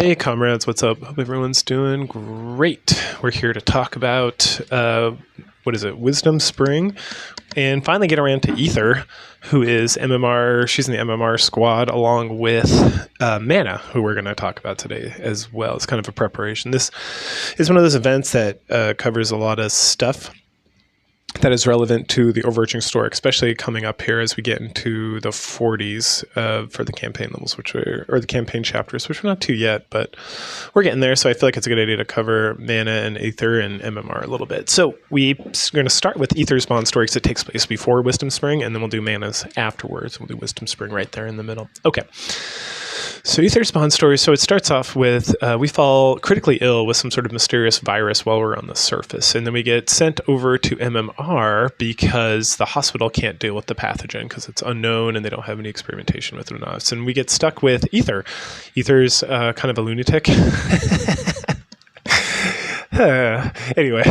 Hey comrades, what's up? Hope everyone's doing great. We're here to talk about, Wisdom Spring, and finally get around to Ether, who is MMR. She's in the MMR squad along with Mana, who we're going to talk about today as well. It's kind of a preparation. This is one of those events that covers a lot of stuff that is relevant to the overarching story, especially coming up here as we get into the 40s for the campaign levels, or the campaign chapters, which we're not to yet, but we're getting there. So I feel like it's a good idea to cover Mana and Ether and MMR a little bit. So we're going to start with Ether's bond story because it takes place before Wisdom Spring, and then we'll do Mana's afterwards. We'll do Wisdom Spring right there in the middle. Okay. So Ether's bond story, so it starts off with we fall critically ill with some sort of mysterious virus while we're on the surface. And then we get sent over to MMR because the hospital can't deal with the pathogen because it's unknown and they don't have any experimentation with it on us. And we get stuck with Ether. Ether's kind of a lunatic. Anyway.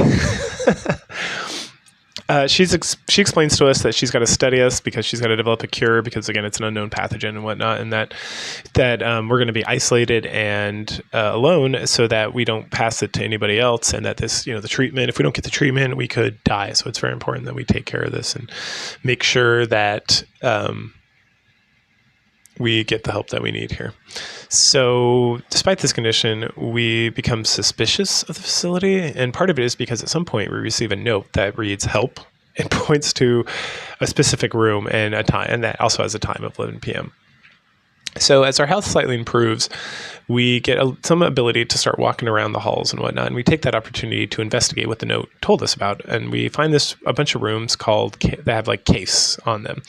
She explains to us that she's got to study us because she's got to develop a cure because, again, it's an unknown pathogen and whatnot, and that we're going to be isolated and alone so that we don't pass it to anybody else, and that this, the treatment, if we don't get the treatment, we could die. So it's very important that we take care of this and make sure that we get the help that we need here. So despite this condition, we become suspicious of the facility. And part of it is because at some point we receive a note that reads help and points to a specific room and a time, and that also has a time of 11 p.m. So as our health slightly improves, we get some ability to start walking around the halls and whatnot, and we take that opportunity to investigate what the note told us about. And we find a bunch of rooms that have like case on them.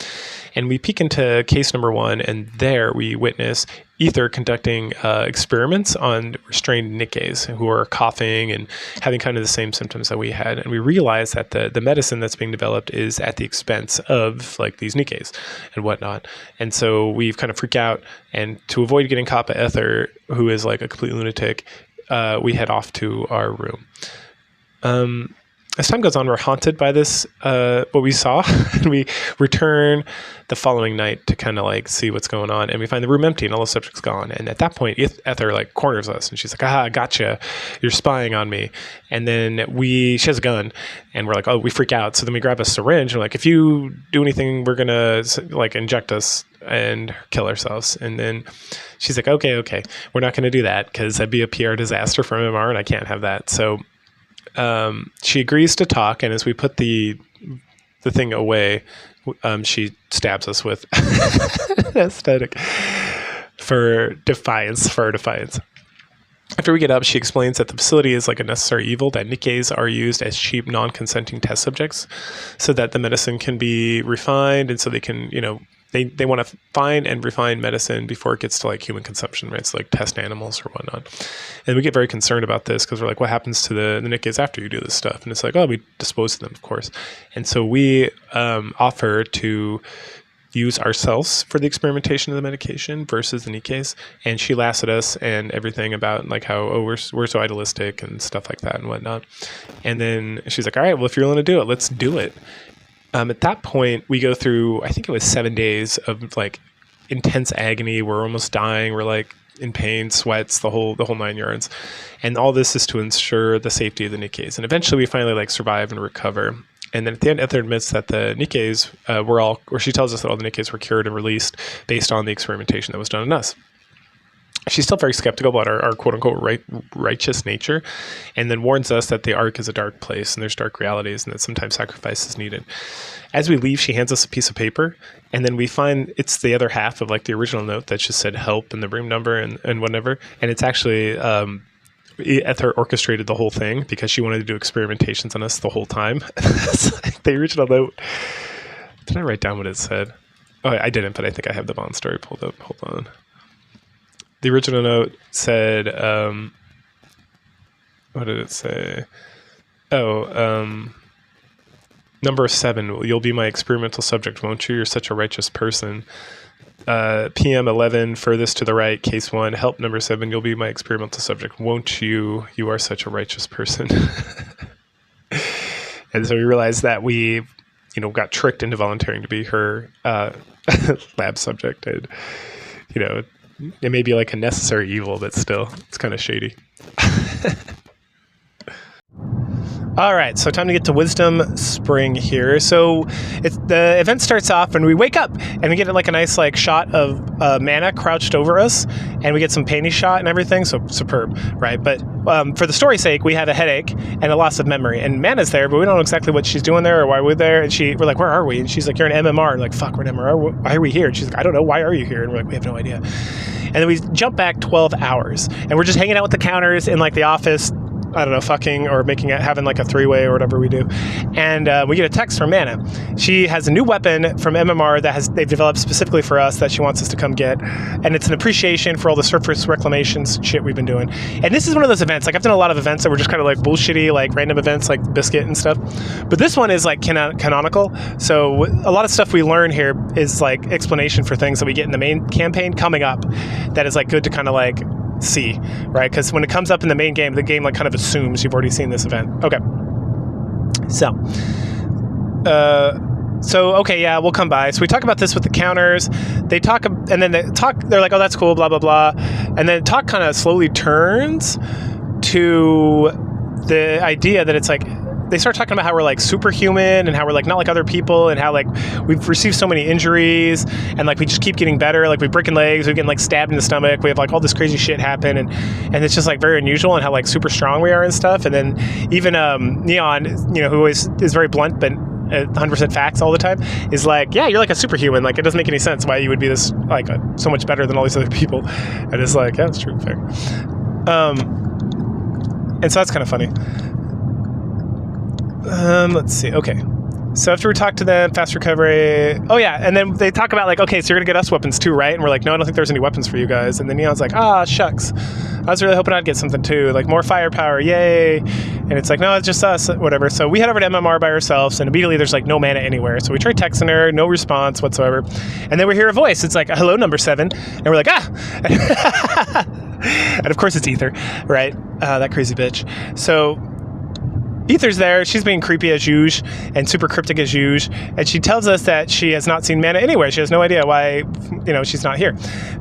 And we peek into case number 1, and there we witness Ether conducting experiments on restrained Nikkes who are coughing and having kind of the same symptoms that we had. And we realize that the medicine that's being developed is at the expense of like these Nikkes and whatnot. And so we've kind of freaked out, and to avoid getting caught by Ether, who is like a complete lunatic, we head off to our room. As time goes on, we're haunted by this, what we saw, and we return the following night to kind of like see what's going on, and we find the room empty and all the subjects gone. And at that point, Ether like corners us, and she's like, "Ah, gotcha, you're spying on me." And then she has a gun, and we're like, "Oh," we freak out. So then we grab a syringe, and we're like, "If you do anything, we're gonna like inject us and kill ourselves." And then she's like, okay, we're not gonna do that because that'd be a PR disaster for MMR, and I can't have that. So she agrees to talk, and as we put the thing away, she stabs us with aesthetic for defiance. After we get up, she explains that the facility is like a necessary evil, that Nikkes are used as cheap, non-consenting test subjects so that the medicine can be refined, and so they can, they want to find and refine medicine before it gets to like human consumption, right? So like test animals or whatnot. And we get very concerned about this because we're like, what happens to the Nikkes after you do this stuff? And it's like, oh, we dispose of them, of course. And so we offer to use ourselves for the experimentation of the medication versus the Nikkes. And she laughs at us and everything about like how, oh, we're so idealistic and stuff like that and whatnot. And then she's like, all right, well, if you're willing to do it, let's do it. At that point, we go through, I think it was 7 days of like intense agony. We're almost dying. We're like in pain, sweats, the whole 9 yards. And all this is to ensure the safety of the Nikkes. And eventually we finally like survive and recover. And then at the end, Ether admits that the Nikkes she tells us that all the Nikkes were cured and released based on the experimentation that was done on us. She's still very skeptical about our quote-unquote righteous nature, and then warns us that the Ark is a dark place and there's dark realities and that sometimes sacrifice is needed. As we leave, she hands us a piece of paper, and then we find it's the other half of like the original note that just said help and the room number and whatever, and it's actually Ether orchestrated the whole thing because she wanted to do experimentations on us the whole time. Like the original note. Did I write down what it said? Oh, I didn't, but I think I have the bond story pulled up. Hold on. The original note said, what did it say? Number 7, you'll be my experimental subject, won't you? You're such a righteous person. PM 11, furthest to the right, case 1, help number 7, you'll be my experimental subject, won't you? You are such a righteous person. And so we realized that we, got tricked into volunteering to be her lab subject. And, It may be like a necessary evil, but still, it's kind of shady. All right, so time to get to Wisdom Spring here. So the event starts off and we wake up and we get like a nice like shot of Mana crouched over us, and we get some painty shot and everything, so superb, right? But for the story's sake, we have a headache and a loss of memory, and Mana's there, but we don't know exactly what she's doing there or why we're there, and we're like, where are we? And she's like, you're an MMR. And we're like, fuck, we're an MMR. Why are we here? And she's like, I don't know, why are you here? And we're like, we have no idea. And then we jump back 12 hours, and we're just hanging out with the counters in like the office, I don't know, fucking or having like a three-way or whatever we do. And we get a text from Mana. She has a new weapon from MMR they've developed specifically for us that she wants us to come get. And it's an appreciation for all the surface reclamations shit we've been doing. And this is one of those events, like I've done a lot of events that were just kind of like bullshitty, like random events like Biscuit and stuff. But this one is like canonical. So a lot of stuff we learn here is like explanation for things that we get in the main campaign coming up that is like good to kind of like see, right? Because when it comes up in the main game, the game like kind of assumes you've already seen this event. Okay. So okay, yeah, we'll come by. So we talk about this with the counters. They talk, and then they're like, oh, that's cool, blah, blah, blah. And then talk kind of slowly turns to the idea that it's like, they start talking about how we're like superhuman and how we're like not like other people and how like we've received so many injuries and like we just keep getting better. Like we're breaking legs, we're getting like stabbed in the stomach. We have like all this crazy shit happen, and it's just like very unusual and how like super strong we are and stuff. And then even Neon, who always is very blunt but 100% facts all the time, is like, yeah, you're like a superhuman. Like it doesn't make any sense why you would be this like so much better than all these other people. And it's like, yeah, that's true, fair. And so that's kind of funny. Let's see. Okay. So after we talk to them, fast recovery. Oh yeah, and then they talk about like, okay, so you're gonna get us weapons too, right? And we're like, no, I don't think there's any weapons for you guys. And then Neon's like, shucks. I was really hoping I'd get something too, like more firepower, yay. And it's like, no, it's just us, whatever. So we head over to MMR by ourselves, and immediately there's like no Mana anywhere. So we try texting her, no response whatsoever. And then we hear a voice. It's like, hello, number 7. And we're like, and of course it's Ether, right? That crazy bitch. So Ether's there. She's being creepy as usual and super cryptic as usual, and she tells us that she has not seen Mana anywhere. She has no idea why, she's not here.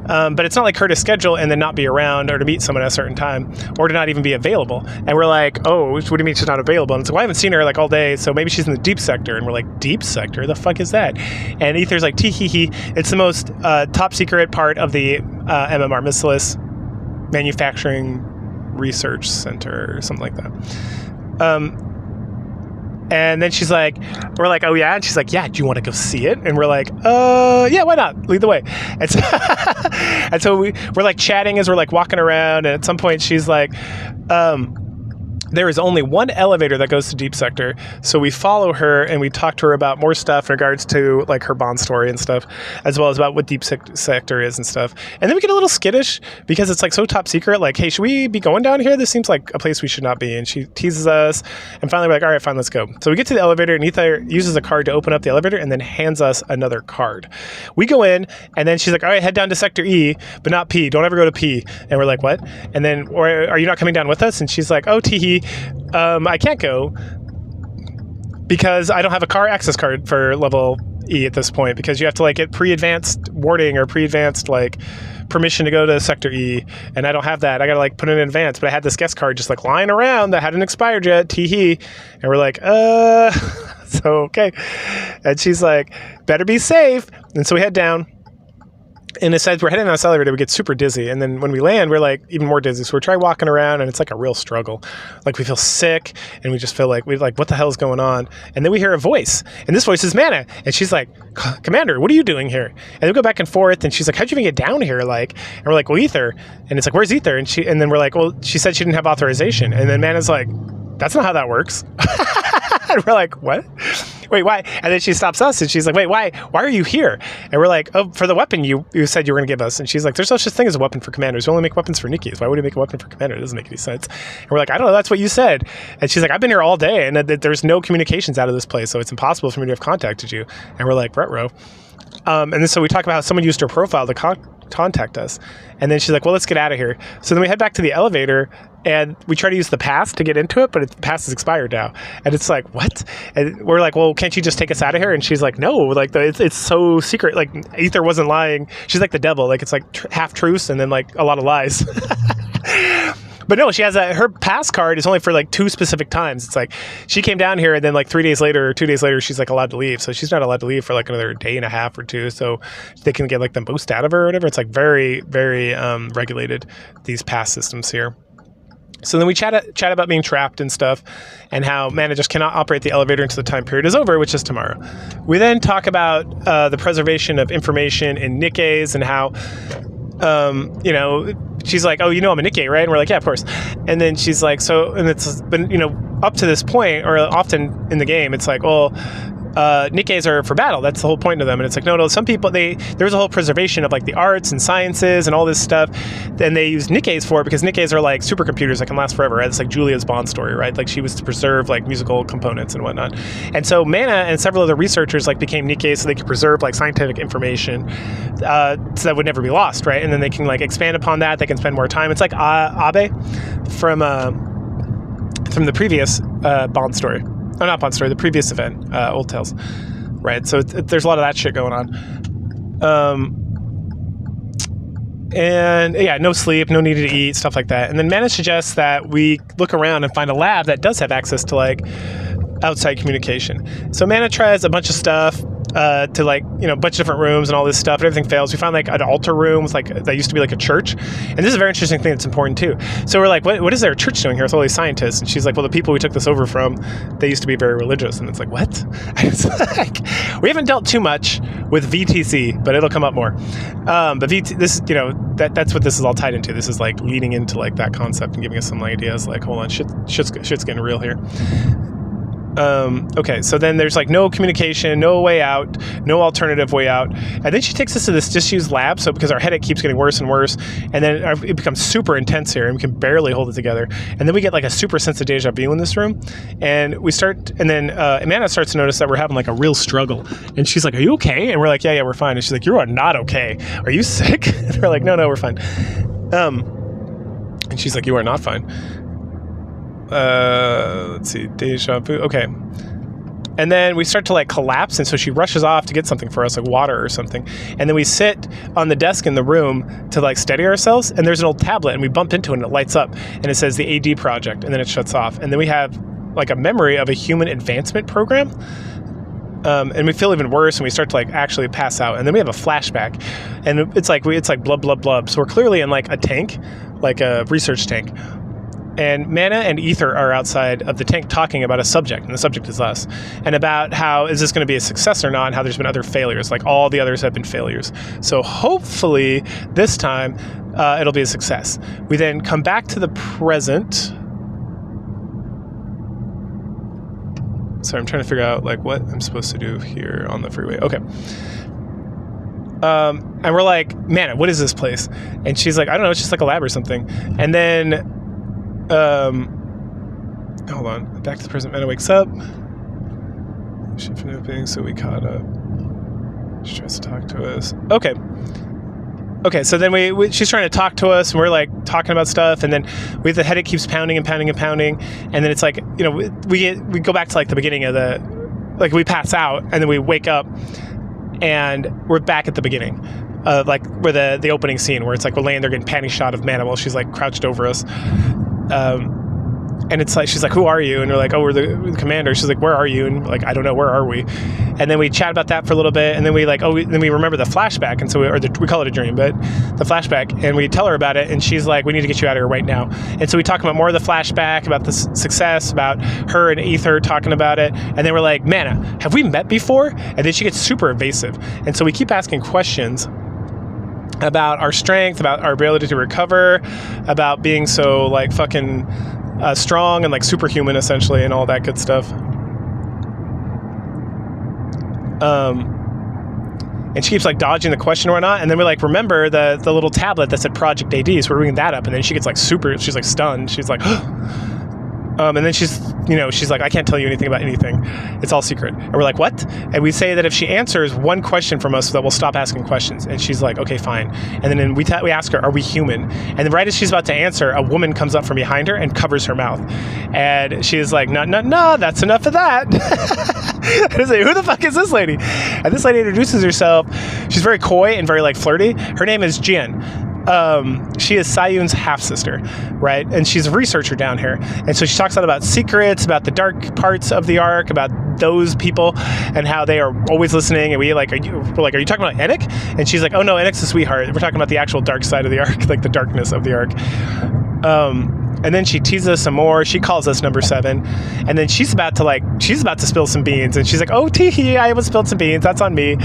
But it's not like her to schedule and then not be around or to meet someone at a certain time or to not even be available. And we're like, oh, what do you mean she's not available? And it's like, well, I haven't seen her like all day, so maybe she's in the deep sector. And we're like, deep sector? The fuck is that? And Ether's like, tee-hee-hee. It's the most top secret part of the MMR Missilus Manufacturing Research Center or something like that. And then she's like, we're like, oh yeah, and she's like, yeah, do you want to go see it? And we're like, yeah, why not? Lead the way. And so, and so we're like chatting as we're like walking around, and at some point she's like, there is only one elevator that goes to Deep Sector. So we follow her and we talk to her about more stuff in regards to like her Bond story and stuff, as well as about what Deep Sector is and stuff. And then we get a little skittish because it's like so top secret. Like, hey, should we be going down here? This seems like a place we should not be. And she teases us. And finally we're like, all right, fine, let's go. So we get to the elevator, and Ether uses a card to open up the elevator and then hands us another card. We go in, and then she's like, all right, head down to Sector E, but not P. Don't ever go to P. And we're like, what? And then, or are you not coming down with us? And she's like, oh, tee-hee. I can't go because I don't have a car access card for level E at this point, because you have to like get pre-advanced warding or pre-advanced like permission to go to Sector E, and I don't have that. I gotta like put it in advance, but I had this guest card just like lying around that hadn't expired yet, tee-hee. And we're like, so okay. And she's like, better be safe. And so we head down. And as we're heading down this elevator, we get super dizzy. And then when we land, we're like even more dizzy. So we're trying walking around, and it's like a real struggle. Like we feel sick, and we just feel like what the hell is going on? And then we hear a voice, and this voice is Mana. And she's like, Commander, what are you doing here? And we go back and forth, and she's like, how'd you even get down here? Like, and we're like, well, Ether. And it's like, where's Ether? And then we're like, well, she said she didn't have authorization. And then Mana's like, that's not how that works. And we're like, what? Wait, why? And then she stops us, and she's like, wait, why are you here? And we're like, oh, for the weapon you said you were going to give us. And she's like, there's no such thing as a weapon for commanders. We only make weapons for Nikkes. Why would you make a weapon for commander? It doesn't make any sense. And we're like, I don't know, that's what you said. And she's like, I've been here all day, and there's no communications out of this place, so it's impossible for me to have contacted you. And we're like, ruh-roh. And then so we talk about how someone used her profile to contact us. And then she's like, well, let's get out of here. So then we head back to the elevator and we try to use the pass to get into it, but the pass is expired now. And it's like, what? And we're like, well, can't you just take us out of here? And she's like, no, like it's so secret. Like Ether wasn't lying. She's like the devil. Like it's like half truths and then like a lot of lies. But no, she has her pass card is only for like 2 specific times. It's like she came down here and then like 3 days later or 2 days later, she's like allowed to leave. So she's not allowed to leave for like another day and a half or 2. So they can get like the most out of her or whatever. It's like very, very regulated, these pass systems here. So then we chat about being trapped and stuff and how Mana just cannot operate the elevator until the time period is over, which is tomorrow. We then talk about the preservation of information in Nikkes and how, she's like, oh, I'm a Nikke, right? And we're like, yeah, of course. And then she's like, so, and it's been, up to this point, or often in the game, it's like, well, Nikkes are for battle. That's the whole point of them. And it's like, no, some people, there's a whole preservation of like the arts and sciences and all this stuff. Then they use Nikkes for it because Nikkes are like supercomputers that can last forever, right? It's like Julia's Bond story, right? Like she was to preserve like musical components and whatnot. And so Mana and several other researchers like became Nikkes so they could preserve like scientific information so that would never be lost, right? And then they can like expand upon that. They can spend more time. It's like Abe from the previous Bond story. Oh, not Bond story, the previous event, Old Tales, right? So there's a lot of that shit going on. And yeah, no sleep, no need to eat, stuff like that. And then Mana suggests that we look around and find a lab that does have access to like outside communication. So Mana tries a bunch of stuff to like, a bunch of different rooms and all this stuff, and everything fails. We find like an altar room with like, that used to be like a church. And this is a very interesting thing that's important too. So we're like, what is their church doing here with all these scientists? And she's like, well, the people we took this over from, they used to be very religious. And it's like, what? It's like, we haven't dealt too much with VTC, but it'll come up more. But that's what this is all tied into. This is like leading into like that concept and giving us some ideas like, hold on, shit's getting real here. Okay, so then there's like no communication, no way out, no alternative way out. And then she takes us to this disused lab, so because our headache keeps getting worse and worse, and then it becomes super intense here, and we can barely hold it together. And then we get like a super sense of deja vu in this room, and then Amanda starts to notice that we're having like a real struggle. And she's like, are you okay? And we're like, yeah, we're fine. And she's like, you are not okay. Are you sick? And we're like, no, we're fine. And she's like, you are not fine. Let's see, deja vu. Okay. And then we start to like collapse, and so she rushes off to get something for us, like water or something. And then we sit on the desk in the room to like steady ourselves, and there's an old tablet, and we bump into it, and it lights up, and it says the AD project, and then it shuts off. And then we have like a memory of a human advancement program. And we feel even worse, and we start to like actually pass out. And then we have a flashback, and it's like blub, blub, blub. So we're clearly in like a tank, like a research tank. And Mana and Ether are outside of the tank talking about a subject, and the subject is us, and about how is this going to be a success or not, and how there's been other failures, like all the others have been failures. So hopefully this time it'll be a success. We then come back to the present. Sorry, I'm trying to figure out like what I'm supposed to do here on the freeway. Okay. And we're like, Mana, what is this place? And she's like, I don't know, it's just like a lab or something. And then hold on. Back to the present. Mana wakes up. Shift from opening, so we caught up. She tries to talk to us. Okay, so then she's trying to talk to us, and we're like talking about stuff, and then the headache keeps pounding and pounding and pounding, and then it's like, we go back to like the beginning of we pass out, and then we wake up, and we're back at the beginning. Like where the opening scene where it's like we're laying there getting panty shot of Mana while she's like crouched over us. And it's like, she's like, who are you? And we're like, oh, we're the commander. She's like, where are you? And like, I don't know, where are we? And then we chat about that for a little bit, and then we like, then we remember the flashback, and so we call it a dream, but the flashback, and we tell her about it, and she's like, we need to get you out of here right now. And so we talk about more of the flashback, about the success, about her and Ether talking about it, and then we're like, Mana, have we met before? And then she gets super evasive, and so we keep asking questions about our strength, about our ability to recover, about being so like fucking strong and like superhuman essentially, and all that good stuff. And she keeps like dodging the question or whatnot, and then we like remember the little tablet that said Project AD, so we're reading that up, and then she gets like she's like stunned. She's like, And then she's like, I can't tell you anything about anything. It's all secret. And we're like, what? And we say that if she answers one question from us, that we'll stop asking questions. And she's like, okay, fine. And then we ask her, are we human? And then right as she's about to answer, a woman comes up from behind her and covers her mouth. And she's like, no, that's enough of that. I was like, who the fuck is this lady? And this lady introduces herself. She's very coy and very like flirty. Her name is Jin. She is Sayun's half-sister, right? And she's a researcher down here. And so she talks a lot about secrets, about the dark parts of the Ark, about those people and how they are always listening. And we're like, are you talking about Enoch? And she's like, oh no, Enoch's a sweetheart. We're talking about the actual dark side of the Ark, like the darkness of the Ark. And then she teases us some more. She calls us number 7. And then she's about to spill some beans. And she's like, oh, tee-hee, I almost spilled some beans. That's on me.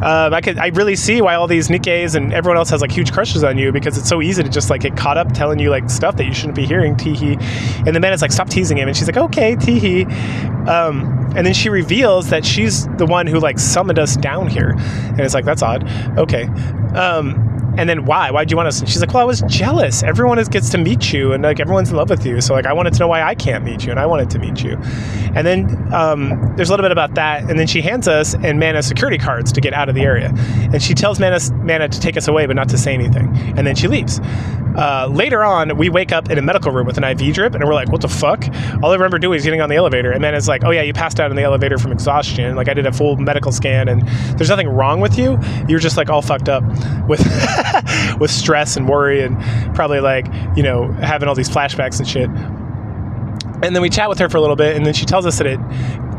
I really see why all these Nikkes and everyone else has like huge crushes on you, because it's so easy to just like get caught up telling you like stuff that you shouldn't be hearing, tee-hee. And the man is like, stop teasing him. And she's like, okay, tee-hee. And then she reveals that she's the one who like summoned us down here. And it's like, that's odd. Okay. And then why'd you want us? And she's like, well, I was jealous. Everyone gets to meet you, and like everyone's in love with you. So like I wanted to know why I can't meet you, and I wanted to meet you. And then there's a little bit about that. And then she hands us and Mana security cards to get out of the area. And she tells Mana to take us away, but not to say anything. And then she leaves. Later on, we wake up in a medical room with an IV drip, and we're like, what the fuck? All I remember doing is getting on the elevator. And Mana's like, oh yeah, you passed out in the elevator from exhaustion. Like I did a full medical scan, and there's nothing wrong with you. You're just like all fucked up with with stress and worry, and probably like, having all these flashbacks and shit. And then we chat with her for a little bit, and then she tells us that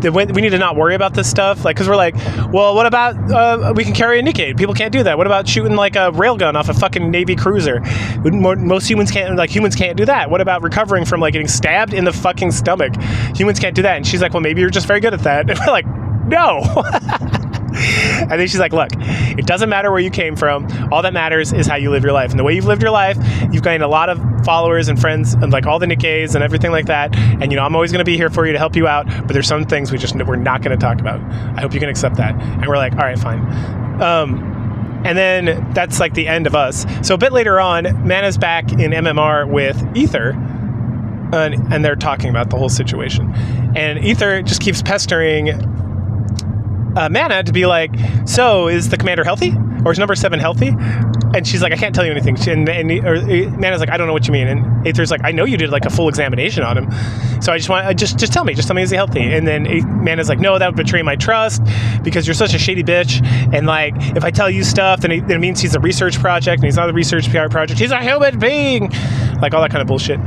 we need to not worry about this stuff, like, because we're like, well, what about we can carry a Nikke? People can't do that. What about shooting like a railgun off a fucking Navy cruiser? Most humans can't do that. What about recovering from like getting stabbed in the fucking stomach? Humans can't do that. And she's like, well, maybe you're just very good at that. And we're like, no. And then she's like, look, it doesn't matter where you came from. All that matters is how you live your life. And the way you've lived your life, you've gained a lot of followers and friends and like all the Nikkes and everything like that. And, I'm always going to be here for you to help you out. But there's some things we're not going to talk about. I hope you can accept that. And we're like, all right, fine. And then that's like the end of us. So a bit later on, Mana's back in MMR with Ether. And they're talking about the whole situation. And Ether just keeps pestering Mana to be like, so is the commander healthy, or is number 7 healthy? And she's like, I can't tell you anything. Mana's like, I don't know what you mean. And Aether's like, I know you did like a full examination on him, so I just want just tell me, is he healthy? And then Mana's like, no, that would betray my trust because you're such a shady bitch, and like if I tell you stuff, then it means he's a research project, and he's not a research PR project, he's a human being, like all that kind of bullshit.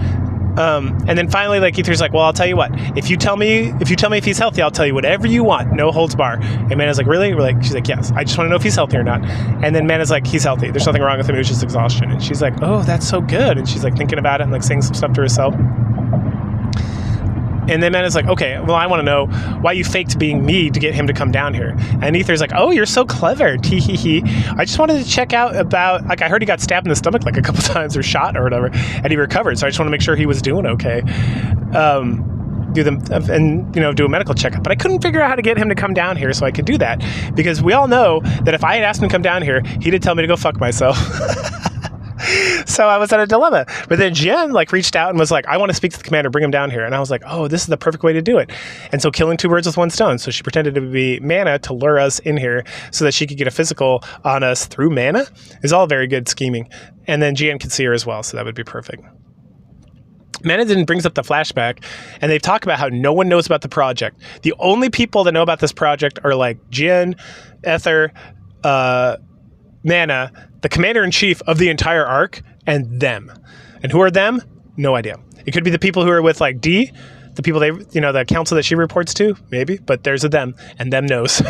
And then finally, like, Ether's like, well, I'll tell you what, if you tell me if he's healthy, I'll tell you whatever you want, no holds bar. And Mana's like, really? She's like, yes, I just want to know if he's healthy or not. And then Mana's like, he's healthy, there's nothing wrong with him, it was just exhaustion. And she's like, oh, that's so good. And she's like thinking about it and like saying some stuff to herself. And then Mana's like, okay, well, I want to know why you faked being me to get him to come down here. And Ether's like, oh, you're so clever, tee-hee-hee. I just wanted to check out about, like, I heard he got stabbed in the stomach like a couple times or shot or whatever, and he recovered, so I just want to make sure he was doing okay. Do a medical checkup. But I couldn't figure out how to get him to come down here so I could do that, because we all know that if I had asked him to come down here, he'd tell me to go fuck myself. So I was at a dilemma. But then Jen like reached out and was like, I want to speak to the commander, bring him down here. And I was like, oh, this is the perfect way to do it. And so killing two birds with one stone. So she pretended to be Mana to lure us in here so that she could get a physical on us through Mana. It's all very good scheming. And then Jen could see her as well, so that would be perfect. Mana then brings up the flashback, and they talk about how no one knows about the project. The only people that know about this project are like Jin, Ether, Mana, the commander-in-chief of the entire Ark, and them. And who are them? No idea. It could be the people who are with like D, the people the council that she reports to, maybe, but there's a them, and them knows.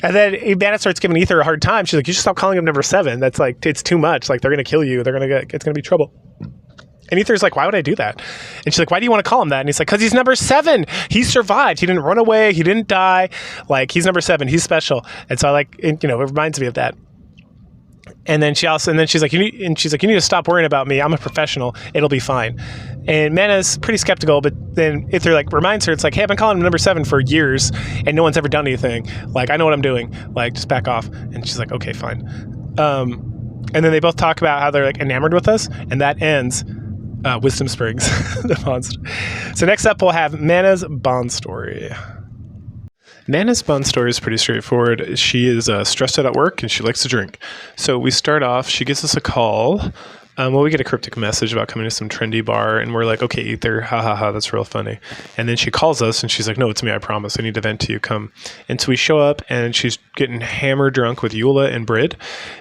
And then Mana starts giving Ether a hard time. She's like, you should stop calling him number 7. That's like, it's too much. Like, they're going to kill you. It's going to be trouble. And Ether's like, why would I do that? And she's like, why do you want to call him that? And he's like, because he's number 7. He survived. He didn't run away. He didn't die. Like, he's number 7. He's special. And so it reminds me of that. And then she's like, you need to stop worrying about me. I'm a professional. It'll be fine. And Mana's pretty skeptical, but then Ether like reminds her, it's like, hey, I've been calling him number 7 for years, and no one's ever done anything. Like, I know what I'm doing. Like, just back off. And she's like, okay, fine. And then they both talk about how they're like enamored with us, and that ends Wisdom Springs. The bond so next up, we'll have Manna's bond story. Nana's bond story is pretty straightforward. She is stressed out at work and she likes to drink. So we start off, she gives us a call. We get a cryptic message about coming to some trendy bar, and we're like, okay, Ether, ha ha ha, that's real funny. And then she calls us and she's like, no, it's me, I promise. I need to vent to you, come. And so we show up and she's getting hammered drunk with Eula and Brid,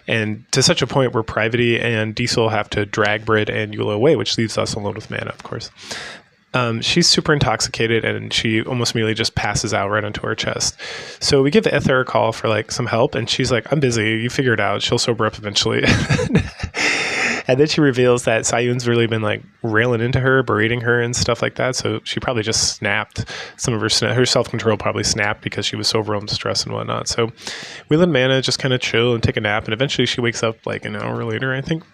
and to such a point where Privity and Diesel have to drag Brid and Eula away, which leaves us alone with Manna, of course. She's super intoxicated and she almost immediately just passes out right onto her chest. So we give Ether a call for like some help, and she's like, I'm busy, you figure it out, she'll sober up eventually. And then she reveals that Sayun's really been like railing into her, berating her and stuff like that. So she probably just snapped. Some of her self-control probably snapped because she was so overwhelmed with stress and whatnot. So we let Manna just kind of chill and take a nap. And eventually she wakes up like an hour later, I think.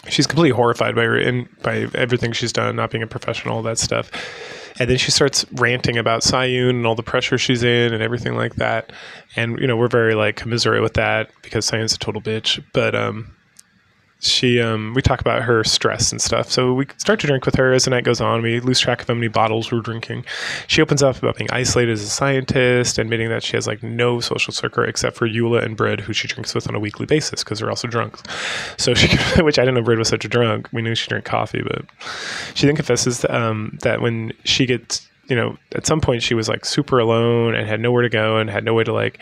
She's completely horrified by everything she's done, not being a professional, all that stuff. And then she starts ranting about Sayun and all the pressure she's in and everything like that. And, we're very like commiserate with that because Sayun's a total bitch. But, we talk about her stress and stuff. So we start to drink with her as the night goes on. We lose track of how many bottles we're drinking. She opens up about being isolated as a scientist, admitting that she has like no social circle except for Eula and Brid, who she drinks with on a weekly basis because they're also drunk. So which I didn't know Brid was such a drunk. We knew she drank coffee, but she then confesses that when she gets, at some point she was like super alone and had nowhere to go and had no way to like,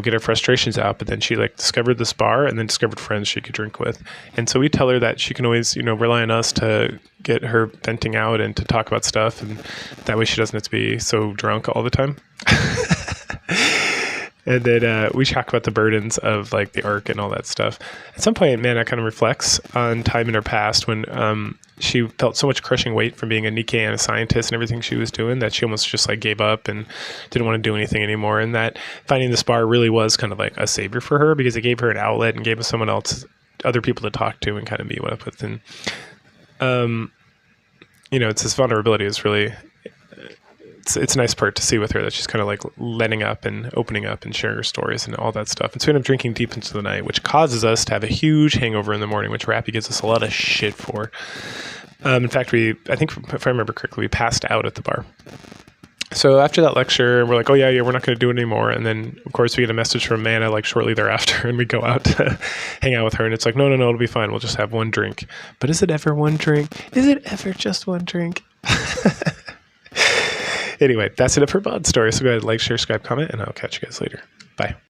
get her frustrations out. But then she like discovered this bar and then discovered friends she could drink with. And so we tell her that she can always, rely on us to get her venting out and to talk about stuff. And that way she doesn't have to be so drunk all the time. And then we talk about the burdens of like the arc and all that stuff. At some point, Manna kind of reflects on time in her past when she felt so much crushing weight from being a Nikke and a scientist and everything she was doing that she almost just like gave up and didn't want to do anything anymore. And that finding this bar really was kind of like a savior for her because it gave her an outlet and gave us someone else, other people to talk to and kind of meet up with. And, it's this vulnerability is really... It's a nice part to see with her that she's kind of like letting up and opening up and sharing her stories and all that stuff. And so we end up drinking deep into the night, which causes us to have a huge hangover in the morning, which Rappy gives us a lot of shit for. In fact, I think if I remember correctly, we passed out at the bar. So after that lecture, we're like, oh yeah, we're not going to do it anymore. And then of course we get a message from Manna like shortly thereafter, and we go out to hang out with her. And it's like, no, it'll be fine. We'll just have one drink. But is it ever one drink? Is it ever just one drink? Anyway, that's it for Bond Story. So go ahead, like, share, subscribe, comment, and I'll catch you guys later. Bye.